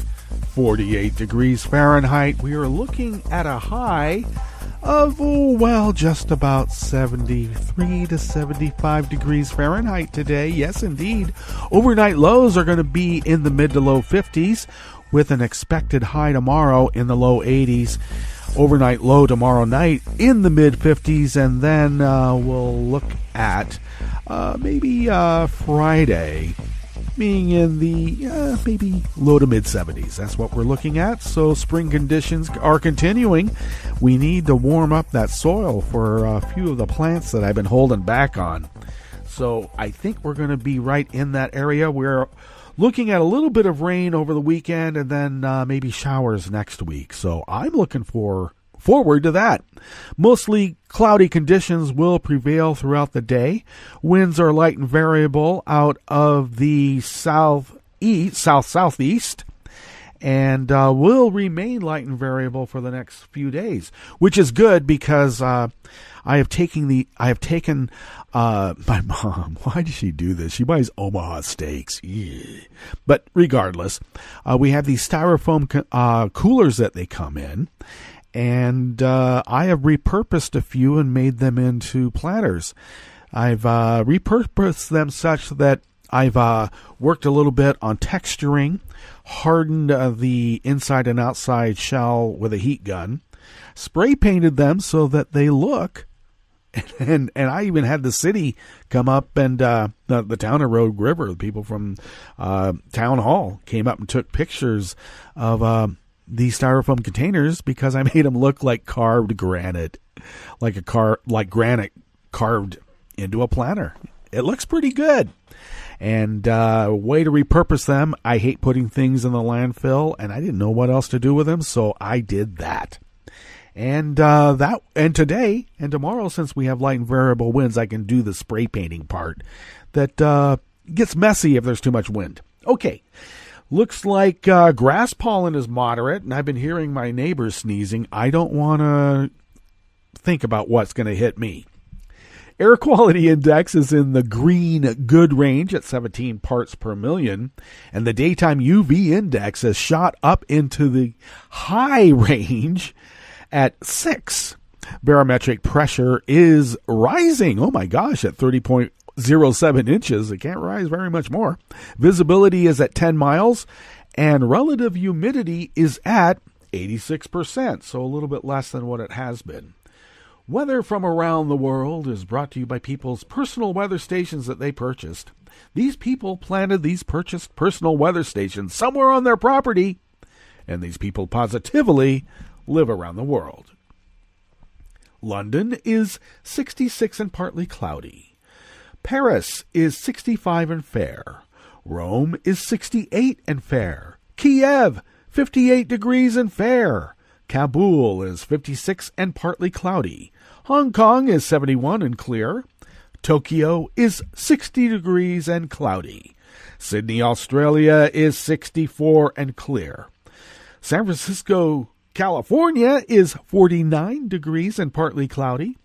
48 degrees Fahrenheit. We are looking at a high of, just about 73 to 75 degrees Fahrenheit today. Yes, indeed. Overnight lows are going to be in the mid to low 50s with an expected high tomorrow in the low 80s. Overnight low tomorrow night in the mid 50s, and then we'll look at maybe Friday being in the maybe low to mid 70s. That's what we're looking at. So spring conditions are continuing. We need to warm up that soil for a few of the plants that I've been holding back on. So I think we're going to be right in that area. We're looking at a little bit of rain over the weekend and then maybe showers next week. So I'm looking forward to that. Mostly cloudy conditions will prevail throughout the day. Winds are light and variable out of the southeast, and will remain light and variable for the next few days, which is good because I have taken my mom. Why does she do this? She buys Omaha steaks. Yeah. But regardless, we have these styrofoam coolers that they come in. And I have repurposed a few and made them into platters. I've repurposed them such that I've worked a little bit on texturing, hardened the inside and outside shell with a heat gun, spray painted them so that they look, and I even had the city come up and the town of Rogue River, the people from Town Hall came up and took pictures of these styrofoam containers because I made them look like carved granite, like granite carved into a planter. It looks pretty good. And way to repurpose them. I hate putting things in the landfill, and I didn't know what else to do with them, so I did that. And today and tomorrow, since we have light and variable winds, I can do the spray painting part that gets messy if there's too much wind. Okay. Looks like grass pollen is moderate, and I've been hearing my neighbors sneezing. I don't want to think about what's going to hit me. Air quality index is in the green good range at 17 parts per million, and the daytime UV index has shot up into the high range at 6. Barometric pressure is rising, oh my gosh, at 30.07 inches. It can't rise very much more. Visibility is at 10 miles, and relative humidity is at 86%, so a little bit less than what it has been. Weather from around the world is brought to you by people's personal weather stations that they purchased. These people planted these purchased personal weather stations somewhere on their property, and these people positively live around the world. London is 66 and partly cloudy. Paris is 65 and fair. Rome is 68 and fair. Kiev, 58 degrees and fair. Kabul is 56 and partly cloudy. Hong Kong is 71 and clear. Tokyo is 60 degrees and cloudy. Sydney, Australia is 64 and clear. San Francisco, California is 49 degrees and partly cloudy.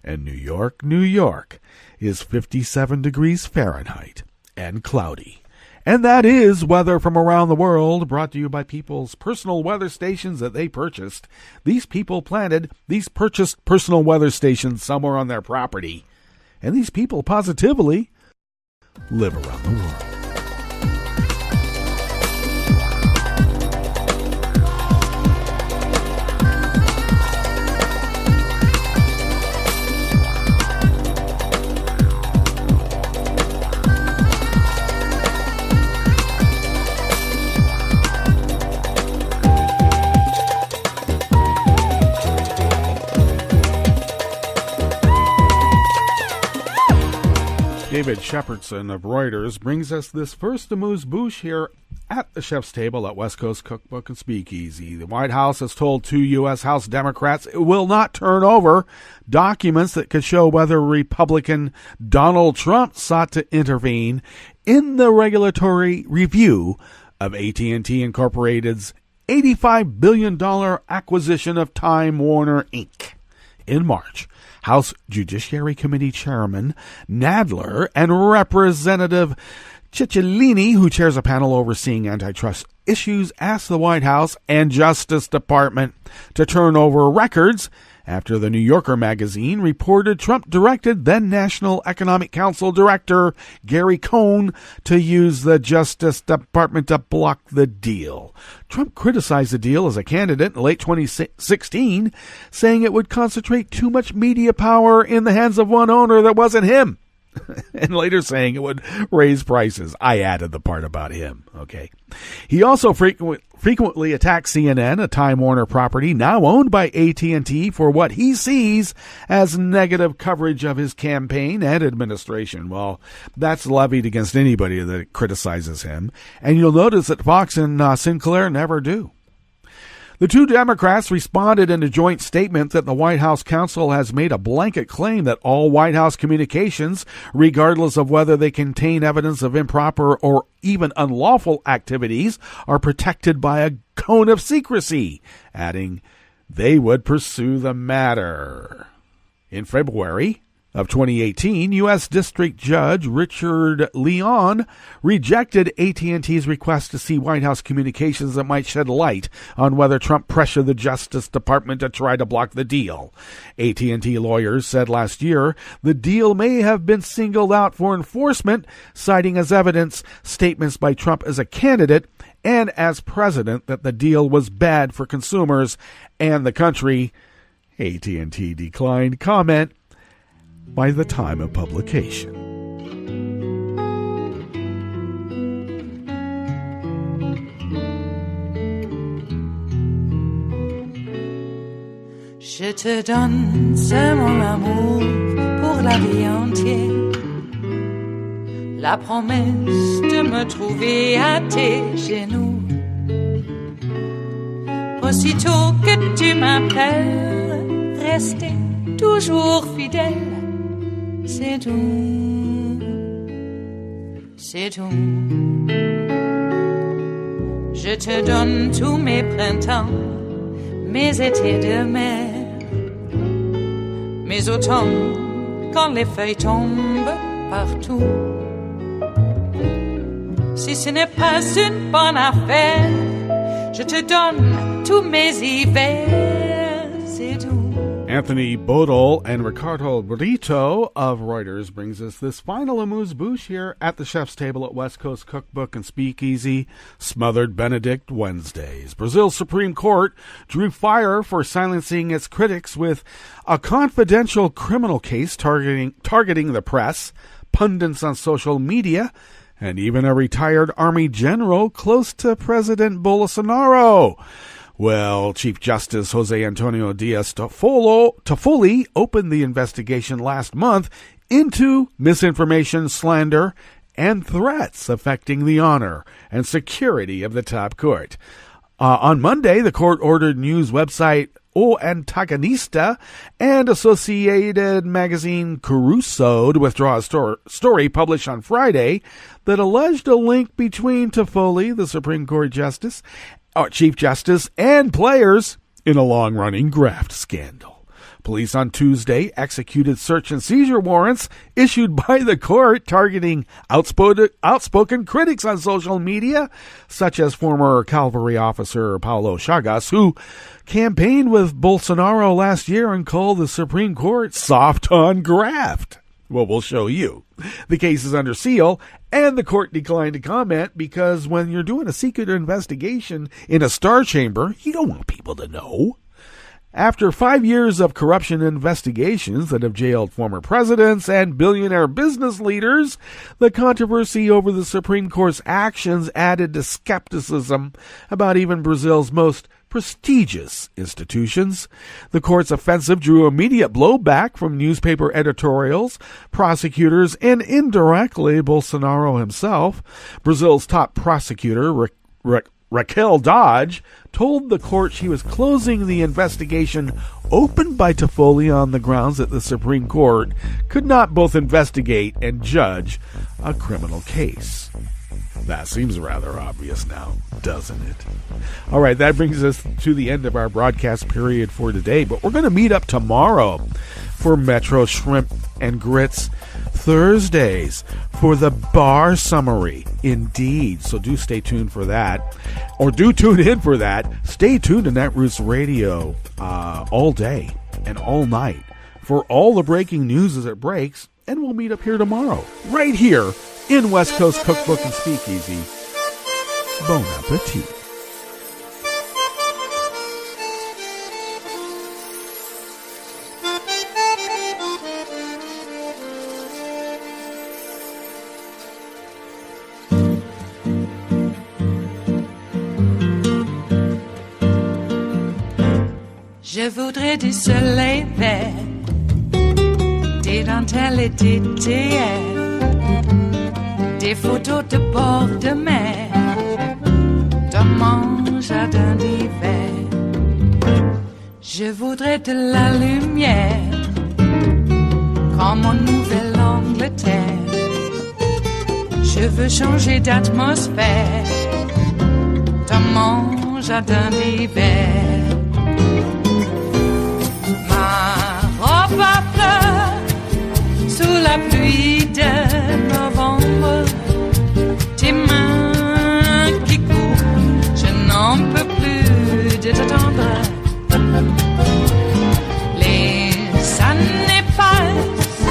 And New York, New York is 57 degrees Fahrenheit and cloudy. And that is weather from around the world, brought to you by people's personal weather stations that they purchased. These people planted these purchased personal weather stations somewhere on their property. And these people positively live around the world. David Shepardson of Reuters brings us this first amuse-bouche here at the chef's table at West Coast Cookbook and Speakeasy. The White House has told 2 U.S. House Democrats it will not turn over documents that could show whether Republican Donald Trump sought to intervene in the regulatory review of AT&T Incorporated's $85 billion acquisition of Time Warner, Inc. in March. House Judiciary Committee Chairman Nadler and Representative Cicciolini, who chairs a panel overseeing antitrust issues, asked the White House and Justice Department to turn over records after the New Yorker magazine reported Trump directed then National Economic Council Director Gary Cohn to use the Justice Department to block the deal. Trump criticized the deal as a candidate in late 2016, saying it would concentrate too much media power in the hands of one owner that wasn't him. and later saying it would raise prices. I added the part about him, okay? He also frequently attacks CNN, a Time Warner property now owned by AT&T, for what he sees as negative coverage of his campaign and administration. Well, that's levied against anybody that criticizes him, and you'll notice that Fox and Sinclair never do. The two Democrats responded in a joint statement that the White House counsel has made a blanket claim that all White House communications, regardless of whether they contain evidence of improper or even unlawful activities, are protected by a cone of secrecy, adding they would pursue the matter. In February of 2018, U.S. District Judge Richard Leon rejected AT&T's request to see White House communications that might shed light on whether Trump pressured the Justice Department to try to block the deal. AT&T lawyers said last year the deal may have been singled out for enforcement, citing as evidence statements by Trump as a candidate and as president that the deal was bad for consumers and the country. AT&T declined comment by the time of publication. Je te donne ce mon amour pour la vie entière, la promesse de me trouver à tes genoux. Aussitôt que tu m'appelles, rester toujours fidèle. C'est tout, c'est tout. Je te donne tous mes printemps, mes étés de mer, mes automnes quand les feuilles tombent partout. Si ce n'est pas une bonne affaire, je te donne tous mes hivers, c'est tout. Anthony Bodel and Ricardo Brito of Reuters brings us this final amuse-bouche here at the chef's table at West Coast Cookbook and Speakeasy, Smothered Benedict Wednesdays. Brazil's Supreme Court drew fire for silencing its critics with a confidential criminal case targeting the press, pundits on social media, and even a retired army general close to President Bolsonaro. Well, Chief Justice Jose Antonio Diaz Toffoli opened the investigation last month into misinformation, slander, and threats affecting the honor and security of the top court. On Monday, the court ordered news website O Antagonista and Associated Magazine Caruso to withdraw a story published on Friday that alleged a link between Toffoli, the Supreme Court Chief Justice, and players in a long-running graft scandal. Police on Tuesday executed search and seizure warrants issued by the court targeting outspoken critics on social media, such as former cavalry officer Paulo Chagas, who campaigned with Bolsonaro last year and called the Supreme Court soft on graft. Well, we'll show you. The case is under seal, and the court declined to comment because when you're doing a secret investigation in a star chamber, you don't want people to know. After 5 years of corruption investigations that have jailed former presidents and billionaire business leaders, the controversy over the Supreme Court's actions added to skepticism about even Brazil's most prestigious institutions. The court's offensive drew immediate blowback from newspaper editorials, prosecutors, and indirectly Bolsonaro himself. Brazil's top prosecutor, Raquel Dodge, told the court she was closing the investigation opened by Toffoli on the grounds that the Supreme Court could not both investigate and judge a criminal case. That seems rather obvious now, doesn't it? All right, that brings us to the end of our broadcast period for today, but we're going to meet up tomorrow for Metro Shrimp and Grits Thursdays for the Barr summary. Indeed, so do stay tuned for that, or do tune in for that. Stay tuned to Netroots Radio all day and all night for all the breaking news as it breaks, and we'll meet up here tomorrow, right here in West Coast Cookbook and Speakeasy. Bon appetit. Je voudrais du soleil vert, des dentelles et des théières, des photos de bord de mer, dans mon jardin d'hiver. Je voudrais de la lumière, comme en Nouvelle-Angleterre. Je veux changer d'atmosphère, dans mon jardin d'hiver. Ma fleur sous la pluie de novembre, tes mains qui courent, je n'en peux plus de t'attendre. Les années passent,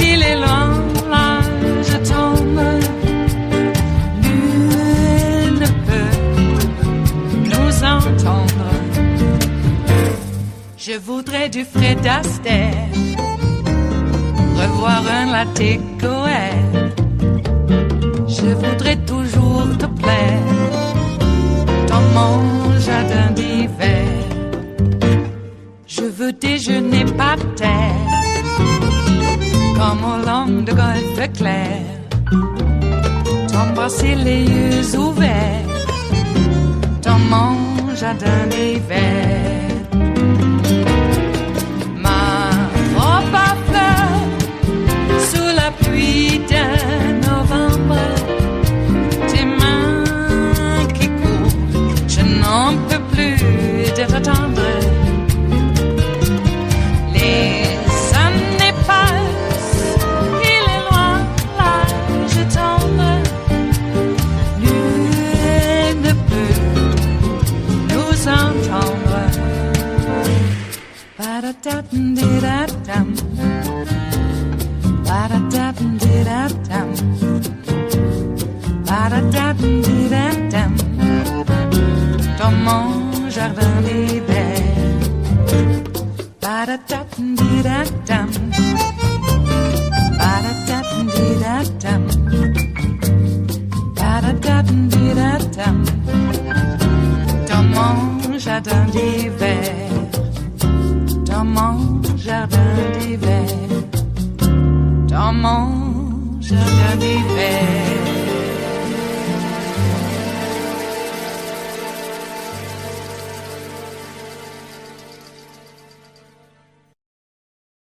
il est loin, là je tombe. Nul ne peut nous entendre. Je voudrais du Fred Astaire, revoir un latte Goël. Je voudrais toujours te plaire, dans mon jardin d'hiver. Je veux déjeuner par terre, comme au long de golfe clair, t'embrasser les yeux ouverts, dans mon jardin d'hiver. Pluie de novembre, tes mains qui courent, je n'en peux plus de t'attendre. Les années passent, il est loin, là je tombe. Nul ne peut nous entendre. Ba-da-da-dum-di-da-dum. Ba-da-da-dum-di-da-dum. Ba-da-da-dum-di-da-dum. Dans mon jardin d'hiver. Ba-da-da-dum-di-da-dum. Ba-da-da-dum-di-da-dum. Ba-da-da-dum-di-da-dum. Dans mon jardin d'hiver. Dans mon jardin d'hiver. Dans mon jardin d'hiver.